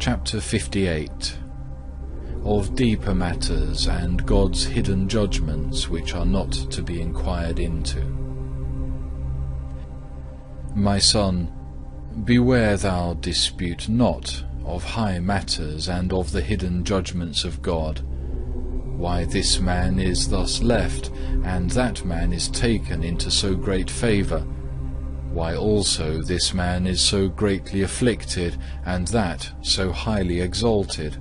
Chapter 58. Of deeper matters and God's hidden judgments which are not to be inquired into. My son, beware thou dispute not of high matters and of the hidden judgments of God, why this man is thus left, and that man is taken into so great favour, why also this man is so greatly afflicted, and that so highly exalted.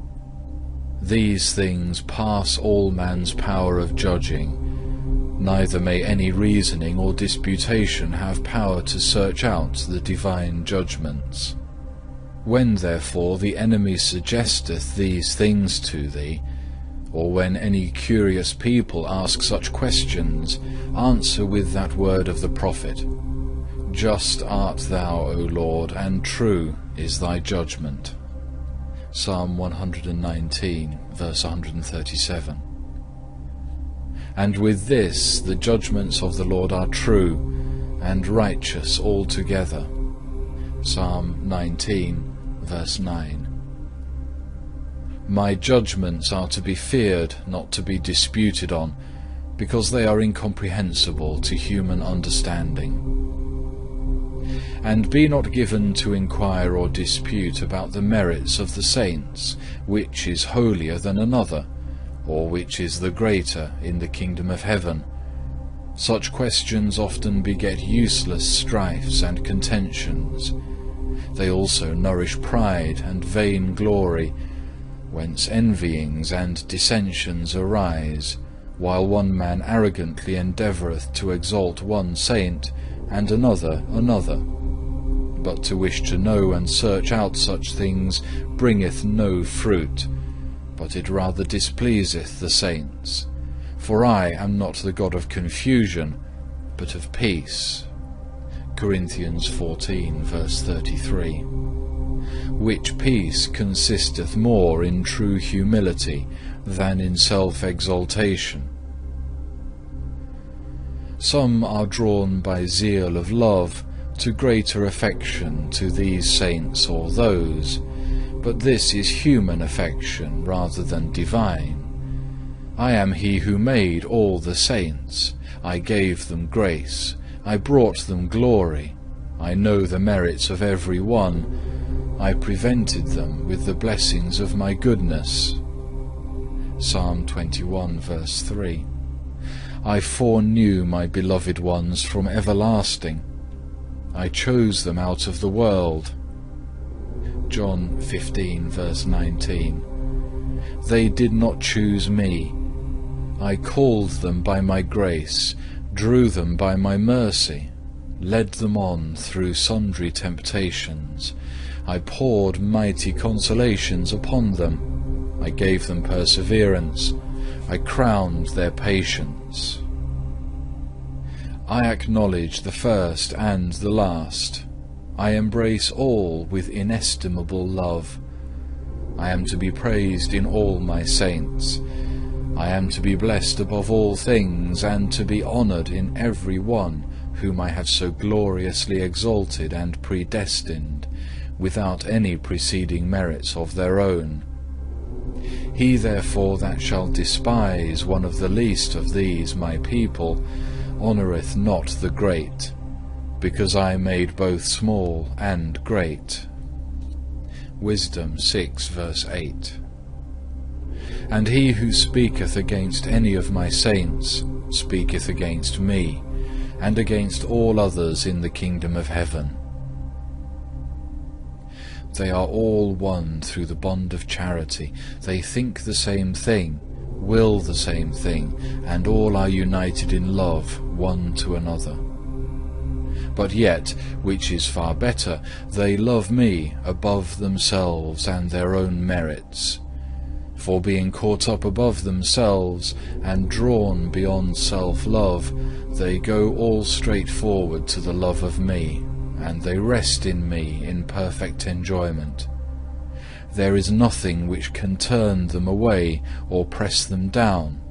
These things pass all man's power of judging, neither may any reasoning or disputation have power to search out the divine judgments. When therefore the enemy suggesteth these things to thee, or when any curious people ask such questions, answer with that word of the prophet, Just art thou, O Lord, and true is thy judgment. Psalm 119, verse 137. And with this the judgments of the Lord are true and righteous altogether. Psalm 19, verse 9. My judgments are to be feared, not to be disputed on, because they are incomprehensible to human understanding. And be not given to inquire or dispute about the merits of the saints, which is holier than another, or which is the greater in the kingdom of heaven. Such questions often beget useless strifes and contentions. They also nourish pride and vain glory, whence envyings and dissensions arise, while one man arrogantly endeavoureth to exalt one saint, and another another. But to wish to know and search out such things bringeth no fruit, but it rather displeaseth the saints. For I am not the God of confusion, but of peace. Corinthians 14, verse 33. Which peace consisteth more in true humility than in self-exaltation. Some are drawn by zeal of love to greater affection to these saints or those, but this is human affection rather than divine. I am he who made all the saints. I gave them grace. I brought them glory. I know the merits of every one. I prevented them with the blessings of my goodness. Psalm 21, verse 3. I foreknew my beloved ones from everlasting. I chose them out of the world. John 15, verse 19. They did not choose me. I called them by my grace, drew them by my mercy, led them on through sundry temptations. I poured mighty consolations upon them. I gave them perseverance. I crowned their patience. I acknowledge the first and the last. I embrace all with inestimable love. I am to be praised in all my saints. I am to be blessed above all things, and to be honoured in every one whom I have so gloriously exalted and predestined, without any preceding merits of their own. He therefore that shall despise one of the least of these my people honoureth not the great, because I made both small and great. Wisdom 6, verse 8. And he who speaketh against any of my saints speaketh against me, and against all others in the kingdom of heaven. They are all one through the bond of charity. They think the same thing, will the same thing, and all are united in love one to another. But yet, which is far better, they love me above themselves and their own merits. For being caught up above themselves and drawn beyond self-love, they go all straight forward to the love of me, and they rest in me in perfect enjoyment. There is nothing which can turn them away or press them down,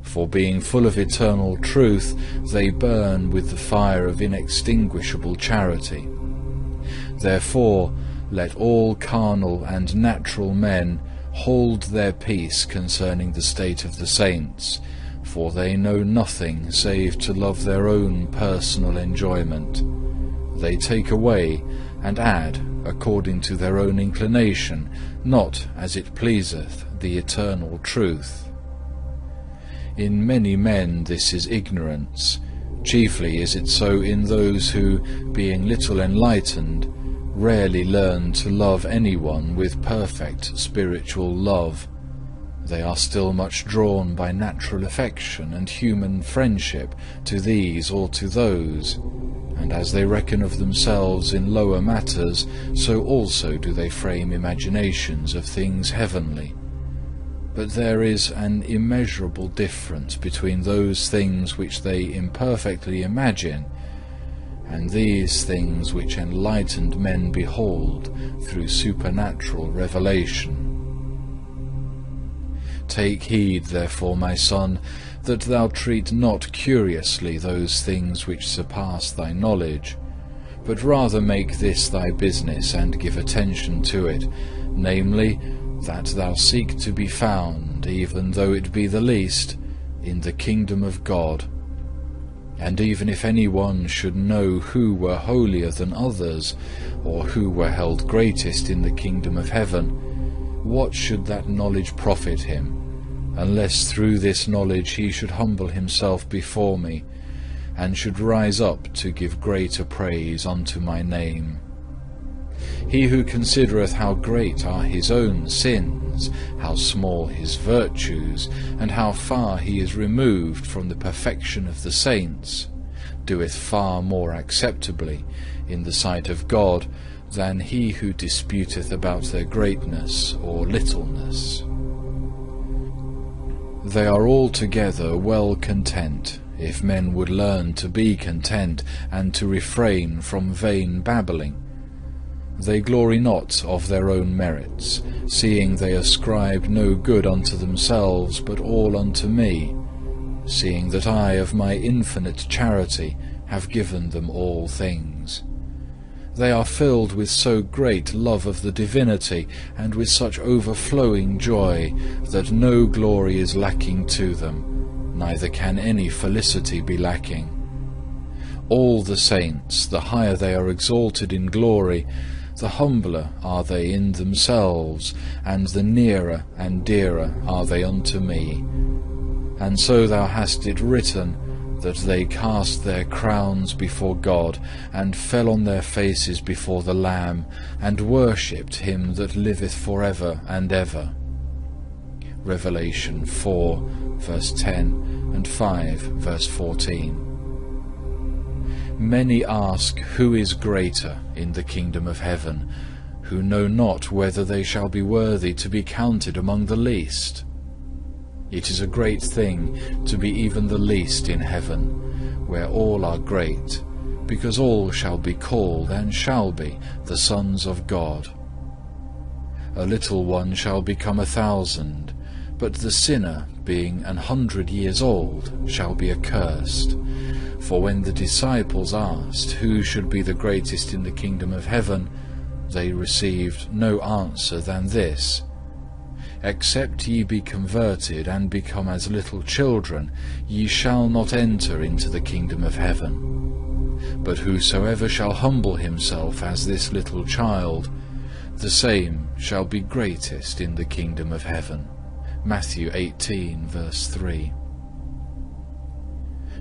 for being full of eternal truth, they burn with the fire of inextinguishable charity. Therefore, Let all carnal and natural men hold their peace concerning the state of the saints, for they know nothing save to love their own personal enjoyment. They take away and add according to their own inclination, not as it pleaseth the eternal truth. In many men this is ignorance. Chiefly is it so in those who, being little enlightened, rarely learn to love anyone with perfect spiritual love. They are still much drawn by natural affection and human friendship to these or to those, and as they reckon of themselves in lower matters, so also do they frame imaginations of things heavenly. But there is an immeasurable difference between those things which they imperfectly imagine, and these things which enlightened men behold through supernatural revelation. Take heed, therefore, my son, that thou treat not curiously those things which surpass thy knowledge, but rather make this thy business and give attention to it, namely, that thou seek to be found, even though it be the least, in the kingdom of God. And even if any one should know who were holier than others, or who were held greatest in the kingdom of heaven, what should that knowledge profit him, unless through this knowledge he should humble himself before me, and should rise up to give greater praise unto my name? He who considereth how great are his own sins, how small his virtues, and how far he is removed from the perfection of the saints, doeth far more acceptably in the sight of God than he who disputeth about their greatness or littleness. They are altogether well content, if men would learn to be content, and to refrain from vain babbling. They glory not of their own merits, seeing they ascribe no good unto themselves, but all unto me, seeing that I of my infinite charity have given them all things. They are filled with so great love of the divinity, and with such overflowing joy, that no glory is lacking to them, neither can any felicity be lacking. All the saints, the higher they are exalted in glory, the humbler are they in themselves, and the nearer and dearer are they unto me. And so thou hast it written, that they cast their crowns before God, and fell on their faces before the Lamb, and worshipped him that liveth for ever and ever. Revelation 4, verse 10, and 5, verse 14. Many ask who is greater in the kingdom of heaven, who know not whether they shall be worthy to be counted among the least. It is a great thing to be even the least in heaven, where all are great, because all shall be called and shall be the sons of God. A little one shall become 1,000, but the sinner, being 100 years old, shall be accursed. For when the disciples asked who should be the greatest in the kingdom of heaven, they received no answer than this: Except ye be converted and become as little children, ye shall not enter into the kingdom of heaven. But whosoever shall humble himself as this little child, the same shall be greatest in the kingdom of heaven. Matthew 18, verse 3.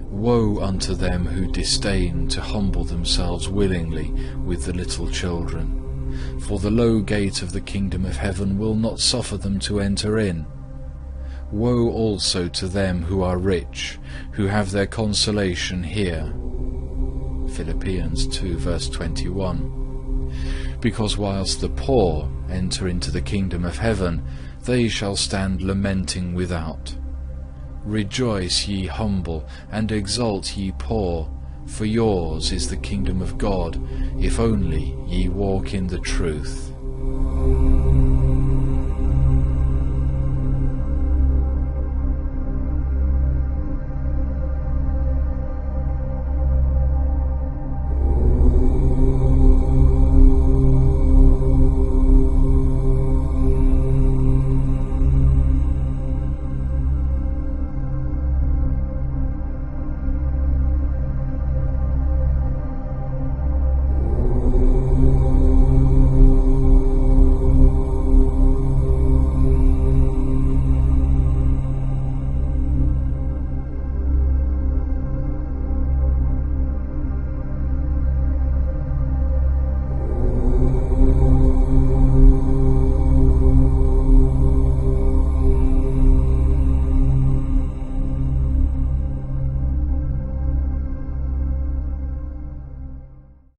Woe unto them who disdain to humble themselves willingly with the little children, for the low gate of the kingdom of heaven will not suffer them to enter in. Woe also to them who are rich, who have their consolation here. Philippians 2, verse 21. Because whilst the poor enter into the kingdom of heaven, they shall stand lamenting without. Rejoice, ye humble, and exult, ye poor, for yours is the kingdom of God, if only ye walk in the truth.